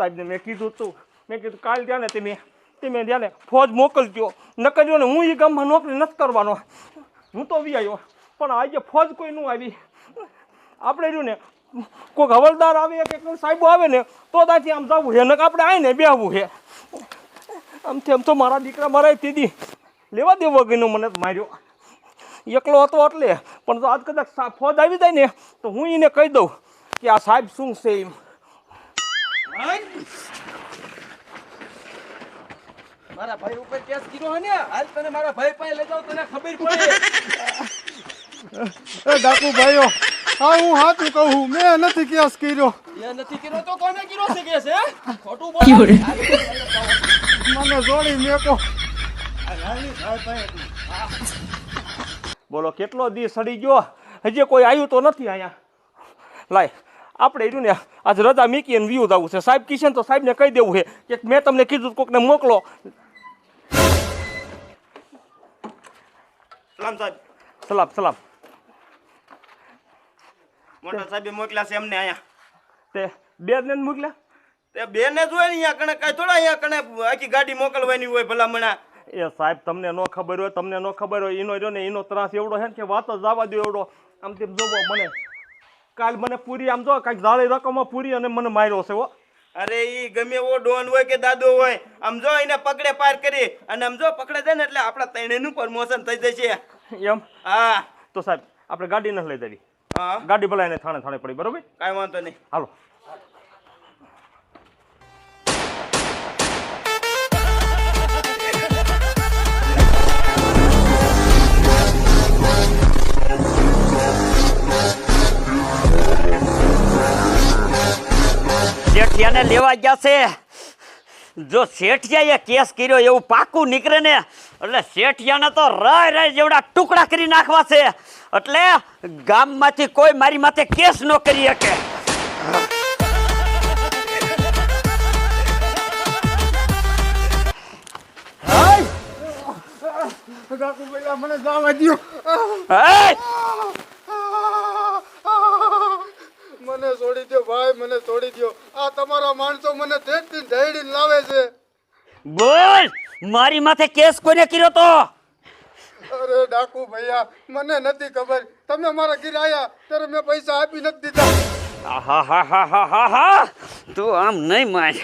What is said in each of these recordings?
સાહેબને મેં કીધું તું, મેં કીધું કાલ ત્યાં ને તમે ત્યાં ને ફોજ મોકલજો, ન કર્યો ને હું એ ગામમાં નોકરી નથી કરવાનો. હું તો આવી આવ્યો, પણ આજે ફોજ કોઈ ન આવી. આપણે રહ્યું ને કોઈક હવલદાર આવે કે કોઈ સાહેબો આવે ને તો ત્યાંથી આમ જવું છે, ને આપણે આવીને બેહવું છે. આમથી આમ તો મારા દીકરા મારા દીદી લેવા દેવો ગઈનો મને માર્યો, એકલો હતો એટલે. પણ તો આજ કદાચ ફોજ આવી જાય ને તો હું એને કહી દઉં કે આ સાહેબ શું છે એમ. મારા ભાઈ ઉપર કેસ કર્યો હે ને, હાલ તને મારા ભાઈ પાસે લઈ જાવ, તને ખબર પડે. એ ડાકુ ભાઈઓ, હા હું હાથું કહું, મેં નથી કેસ કર્યો. એ નથી કર્યો તો કોને કર્યો છે કેસ? હે ખોટું બોલ. મને જોડી મેકો. બોલો કેટલો દી સડી ગયો, હજી કોઈ આવ્યું તો નથી અહીંયા. લાય આપણે રહ્યું ને આજ રજા મીકી અને વ્યૂ જવું છે. સાહેબ કિશન તો સાહેબને કહી દેવું છે કે મેં તમને કીધું કોકને મોકલો. સલામ સાહેબ. સલામ સલામ. મોટા સાહેબે મોકલ્યા છે એમને અહીંયા. તે બે ને મોકલ્યા? તે બે ને જ હોય ને અહીંયા કણે, કાંઈ થોડા અહીંયા કણે આખી ગાડી મોકલવાની હોય ભલામણા. એ સાહેબ તમને ન ખબર હોય, તમને ન ખબર હોય, એનો રહ્યો ને એનો ત્રાસ એવડો છે ને કે વાત જ જવા દો એવડો. આમ તેમ જોવો મને કાલ મને પૂરી આમ જો કાંઈક જાળી રકમમાં પૂરી અને મને માર્યો છે. હો અરે ઈ ગમે એવો ડોન હોય કે દાદો હોય, આમ જો એને પકડે પાર કરી અને આમ જો પકડે જાય ને એટલે આપણા ત્રણેયનું પ્રમોશન થઈ જશે. એમ? હા તો સાહેબ આપણે ગાડી નથી લઈ દેવી. હા ગાડી ભલાઈને થાણે પડી, બરોબર? કાંઈ વાંધો નહીં. હાલો. શેઠિયાને લેવા ગયા છે. જો શેઠિયાએ કેસ કર્યો એવું પાકું નીકળે ને એટલે શેઠિયાને તો રાય જેવડા ટુકડા કરી નાખવા છે. એટલે ગામમાંથી કોઈ મારી માથે કેસ ન કરી શકે. ડાકુ ભાઈ મને જવા દ્યો. મને છોડી દો ભાઈ, મને છોડી દો. આ તમારા માણસો મને તેડથી ઢેડીને લાવે છે. બોલ, મારી માથે કેસ કોને કર્યો તો? અરે ડાકુ ભૈયા, મને નથી ખબર. તમે મારા ઘરે આયા ત્યારે મેં પૈસા આપી નથી દીધા. આહાહાહાહાહા, તું આમ નહીં માર.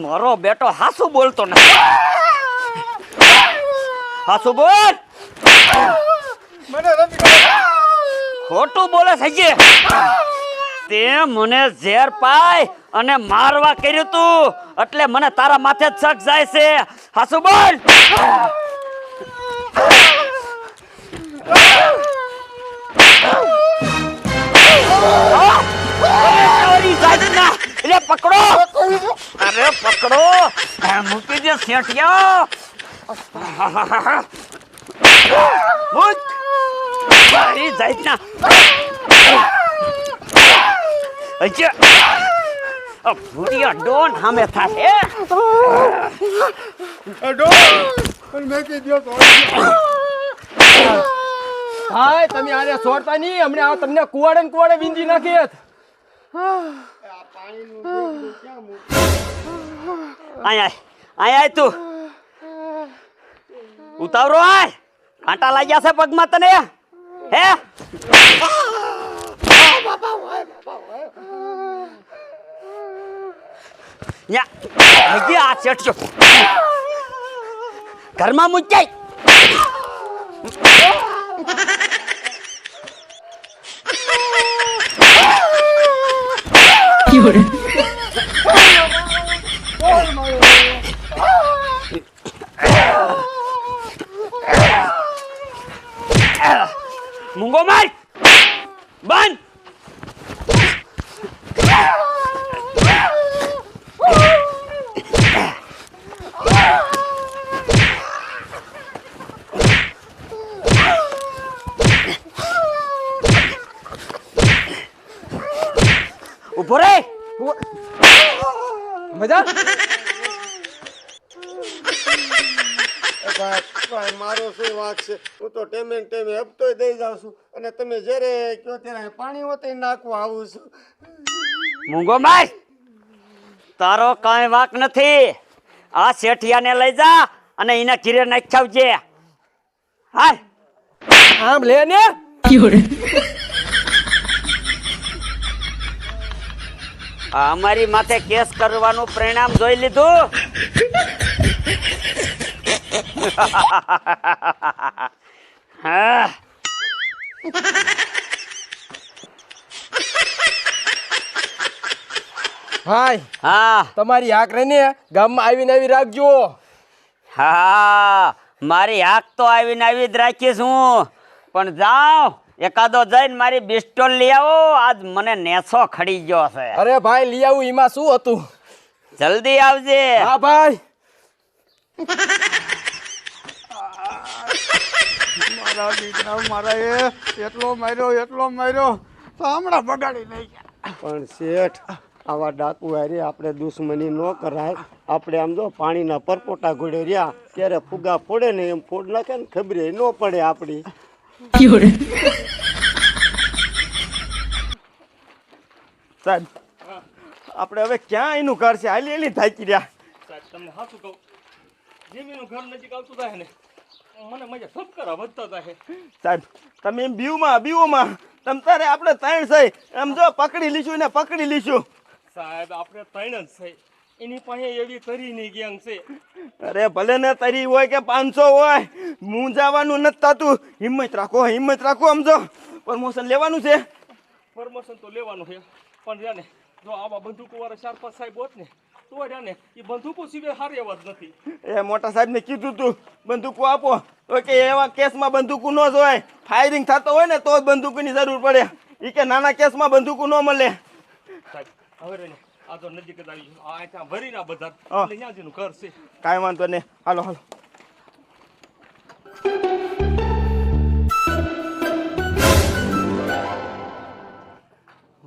મારો બેટો હાસુ બોલતો નથી. હાસુ બોલ. મને નથી ખબર. ખોટું બોલે છે. તે મને ઝેર પાય અને મારવા કર્યું તું એટલે મને તારા માથે જ શક જાય છે. હાસુ બોલ. પકડો, અરે પકડો, મૂકી દે શેઠિયા. મારી જાતના ભૂરિયા ડોન સામે થાશે. મેં કીધું હા તમે આને છોડતા નહીં, હમણાં તમને કુવાડે ને કુવાડે વિંધી નાખી. આય તું ઉતાવરો. આય કાંટા લાગ્યા છે પગમાં તને? હે આ ચેટજો ઘરમાં મૂકી મૂંગો માર બંધ. ઉભો રે. મજા મારો શું વાંક છે? હું તો ટેમે ટેમે હપ્તો દઈ જાઉં છું અને તમે જ્યારે કયો ત્યારે પાણી હોતે નાખવા આવું છું. મૂંગો ભાઈ તારો કાંઈ વાક નથી. આ શેઠિયાને લઈ જા અને એને ઘીરે નાખી આવજે. હાલ આમ લે ને અમારી માથે કેસ કરવાનું પરિણામ જોઈ લીધું. હા ભાઈ હા તમારી આંખ રહીને ગામમાં આવીને આવી રાખજો. હા મારી આંખ તો આવીને આવી જ રાખીશ હું. પણ જાઓ એકાદો જઈને મારી બિસ્ટોલ લઈ આવો. આજ મને નેસો ખડી ગયો છે. અરે ભાઈ લઈ આવું એમાં શું હતું. જલ્દી આવજે. હા ભાઈ મારા દીકરા મારા એટલો માર્યો તો હમણાં બગાડી લઈ ગયા. પણ શેઠ આવા ડાકુ હારી આપણે દુશ્મની ન કરાય. આપણે આમ જો પાણીના પરપોટા ઘોડે રહ્યા ત્યારે ફુગા ફોડે ને એમ ફોડ નાખે ને ખબર ન પડે આપણી. સાહેબ આપણે હવે ક્યાં એનું ઘર છે? હાલી હાલી થાકી રહ્યા. સાહેબ તમને સાચું કહું, જેમ એનું ઘર નજીક આવતું થાય ને મને મજા સબકરા વધતા થાય. સાહેબ તમે એમ બીવમાં તમ તારે આપણે ત્રણ છે એમ જો પકડી લીશું ને પકડી લીશું. સાહેબ આપણે ત્રણ જ છે, એની પાસે એવી તરીની ગેંગ છે. અરે ભલે ને તરી હોય કે 500 હોય, મૂંઝાવાનું નથી થતું. હિંમત રાખો સમજો. પ્રમોશન લેવાનું છે. પરમિશન તો લેવાનું છે, પણ જાને જો આવા બંદૂકો વાળા 4-5 સાહેબ હોત ને તો જાને એ બંદૂકો સિવાય હારી અવાજ નથી. એ મોટા સાહેબને કીધું તું બંદૂકો આપો તો કે એવા કેસમાં બંદૂકો ન જોય. ફાયરિંગ થતો હોય ને તો જ બંદૂકોની જરૂર પડે. એ કે નાના કેસમાં બંદૂકો ન મળે. સાહેબ હવે રહીને આ તો નજીક જ આવી ગયું. આ ત્યાં ભરીના બધા હા. એટલે ત્યાં જેનું ઘર છે. કાંઈ વાંધો નહીં, હાલો.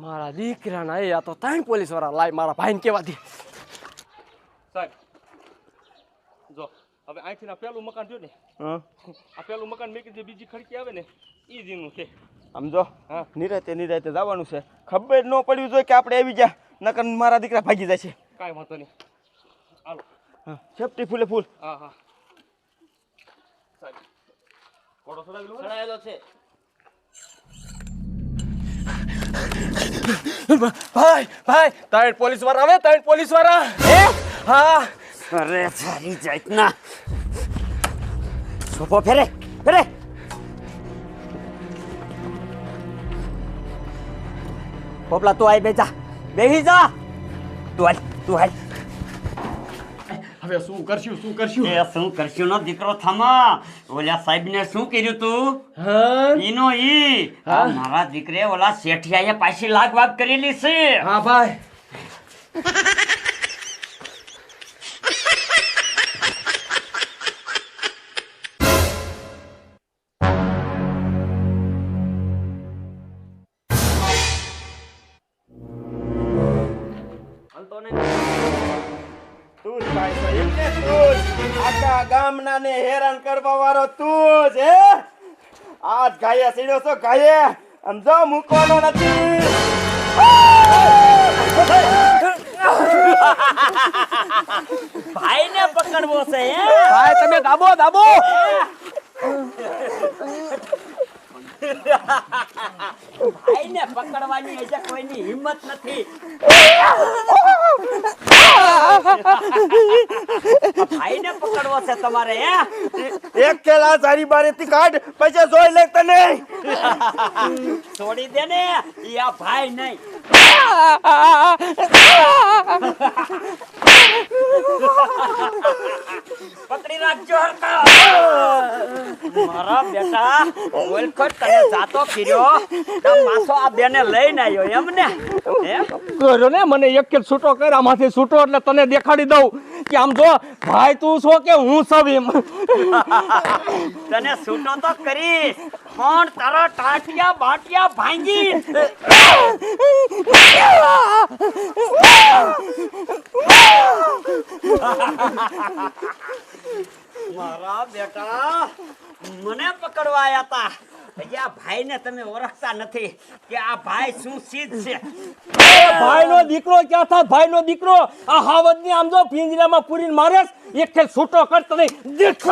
મારા દીકરાના એ આ તો 3 પોલીસ વાળા લાય મારા ભાઈને કેવાથી. સાહેબ જો હવે અહીંથી ના પેલું મકાન જોયું ને, હા આ પેલું મકાન મેં કીધું બીજી ખડકી આવે ને એ જ એનું છે. સમજો. હા નિરાતે જવાનું છે. ખબર ન પડવી જોઈએ કે આપણે આવી ગયા, નકર મારા દીકરા ભાગી જાય છે. કાંઈ વાંધો નહીં, હાલો. હા સેફટી ફૂલે ફૂલ. હા હા સાહેબ ઘોડો ચડાવેલો છે. ભાઈ 3 પોલીસ વાળા આવે 3 પોલીસ વાળા. હા અરે સારી જાતના સોપો ફેરે પોપલા તું આઈ બેહી જા. તું હાલ. હવે શું કરશું એ શું કરશું નો દીકરો થામા. ઓલા સાહેબ ને શું કર્યું તું? હા ઈનો ઈ આ મારા દીકરે ઓલા શેઠિયાએ પાછી લાગ વાગ કરેલી છે. હા ભાઈ તું જ ભાઈ છે, એટલે તું જ. આખા ગામના ને હેરાન કરવા વાળો તું જ. હે આજ ગાયે સીડ્યો છો ગાયે. સમજો મૂકવાનો નથી. ભાઈને પકડવો છે હે? ભાઈ તમે દાબો ભાઈને પકડવાની હજે કોઈની હિંમત નથી. ભાઈને પકડવો છે તમારે હે? એક ખેલા સારી બારેથી કાઢ પછી જોઈ લે તને. છોડી દે ને, ઈ આ ભાઈ નહીં. પકડી રાખજો હરકા. મારા બેટા ઓળખોટ તને જાતો ફર્યો તો પાછો આ બેને લઈને આવ્યો એમ ને? કર્યો ને મને એક કે છૂટો કર, આમાંથી છૂટો એટલે તને દેખાડી દઉં કે આમ જો ભાઈ તું છો કે હું સબ એમ. તને છૂટો તો કરી પણ તારો ટાટિયા બાટિયા ભાંગી. મારા બેટા મને પકડવા આયા તા હજી આ ભાઈને તમે ઓળખતા નથી કે આ ભાઈ શું ચીજ છે. ભાઈનો દીકરો ક્યાં થાય? ભાઈનો દીકરો આ હાવજને આમ જો પિંજરામાં પૂરીને મારે એક ખેલ છૂટો કરતો નહીં. દેખો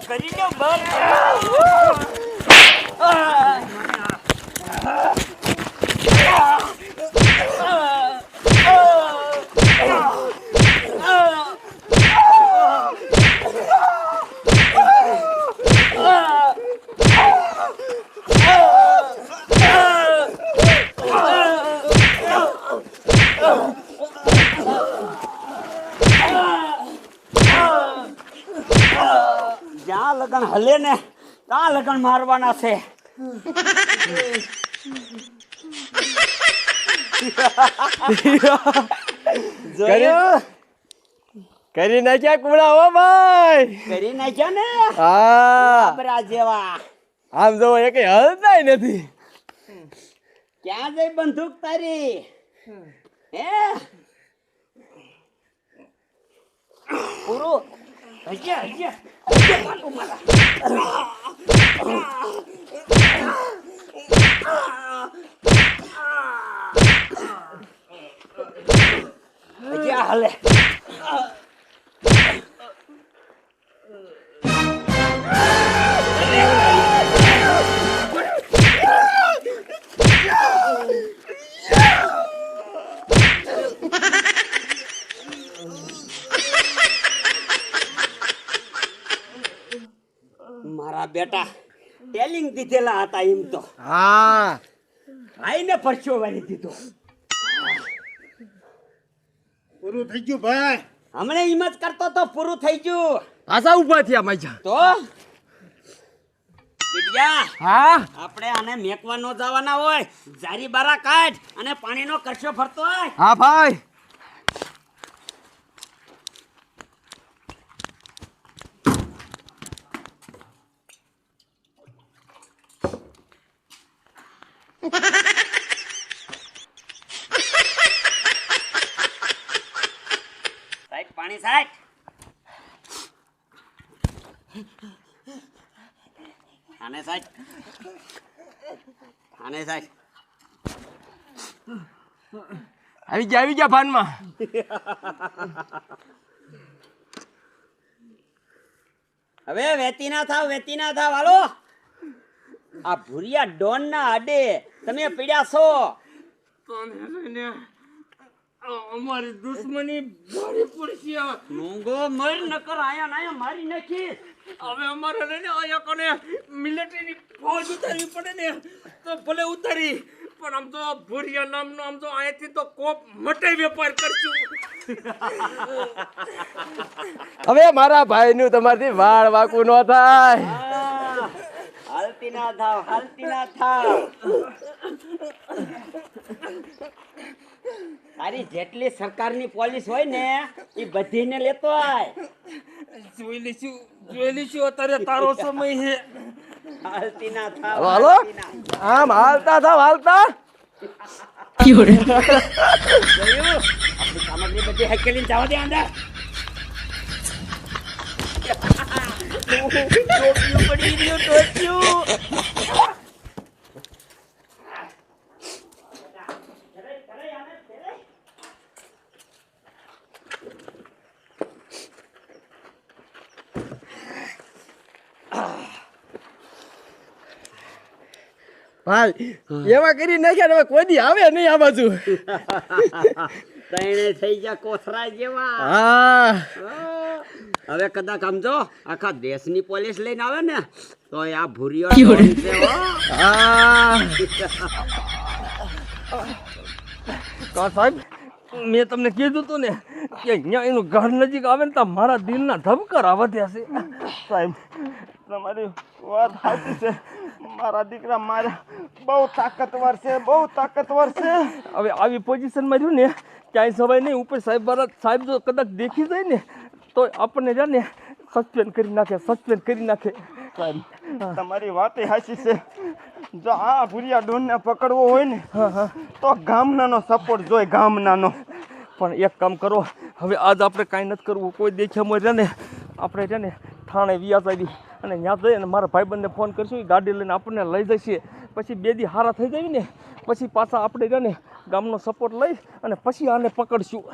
કરી દો બસ. જ્યાં લગન હલે ને ત્યાં લગન મારવાના છે. જોયું? કરી નાખ્યા કુડા હો ભાઈ. કરી નાખ્યા ને હા બરા જેવા. આમ જો એક હલતાય નથી. ક્યાં જઈ બંદૂક તારી? હે પૂરું હજી પાકું મારા. હજી આ હાલે. મારા બેટા ટેલિંગ દીધેલા હતા એમ તો. હા ભાઈને પરચો વાળી દીધો. પૂરું થઈ ગયું ભાઈ. હમણાં એમ જ કરતો તો પૂરું થઈ ગયું. પાછા ઉભા થયા માજા. તો ટીડિયા, હા આપણે આને મેકવા ન જવાના હોય. જારી બારા કાઢ અને પાણીનો કરશો ફરતો હોય. હા ભાઈ. સાહેબ પાણી સાહેબ. આને સાહેબ. આને સાહેબ. આવી ગયા ભાનમાં. હવે વેતી ના થાવ હાલો. આ ભૂરિયા ડોન ના આડે તમે પીડ્યા છો. અમારી દુશ્મની ભારે પડશે. મૂંગો મર નકર આયા નાયા મારી નાખીશ. હવે અમારે લઈને આયા કને મિલિટરીની ફોજ ઉતારવી પડે ને તો ભલે ઉતારી, પણ આમ તો ભૂરિયા નામનો આમ તો અહીંયાથી તો કોપ મટે વેપાર કરશું. હવે મારા ભાઈ નું તમારથી વાળ વાકું ન થાય. હાલતી ના થાવ. તારી જેટલી સરકારની પોલીસ હોય ને એ બધીને લેતો આય. જોઈ લઈશું અત્યારે તારો સમય છે. હાલતી ના થાવ. હાલો આમ હાલતા થાવ હાલતા. જોયું? આપણી સામગ્રી બધી હકેલીને જવા દે અંદર. ટોપિયું પડી ગયું, ટોપિયું. ભાઈ એવા કરી નાખ્યા ને હવે કોઈ દી આવે નહીં આ બાજુ. તણે થઈ ગયા કોથરા જેવા. હા હવે કદાચ સમજો આખા દેશની પોલીસ લઈને આવે ને તો આ ભૂરિયો ડોન છે હો. હા તો સાહેબ મેં તમને કીધું હતું ને કે અહીંયા એનું ઘર નજીક આવે ને તો મારા દિલના ધબકારા વધ્યા છે. સાહેબ તમારી વાત સાચી છે. મારા દીકરા મારા બહુ તાકતવર છે. હવે આવી પોઝિશનમાં રહ્યું ને ક્યાંય સવાય નહીં. ઉપર સાહેબ જો કદાચ દેખી જાય ને તો આપણને છે ને સસ્પેન્ડ કરી નાખે. સાહેબ તમારી વાત સાચી છે. જો આ ભૂરિયા ડોનને પકડવો હોય ને તો ગામનાનો સપોર્ટ જોઈએ, ગામનાનો. પણ એક કામ કરો, હવે આજ આપણે કાંઈ નથી કરવું. કોઈ દેખ્યા છે ને આપણે છે ને થાણે વ્યાજ આવી અને ત્યાં જઈને મારા ભાઈબંધને ફોન કરીશું એ ગાડી લઈને આપણને લઈ જશે પછી 2 દી હારા થઈ જાય ને પછી પાછા આપણે રહ્યા ને ગામનો સપોર્ટ લઈ અને પછી આને પકડશું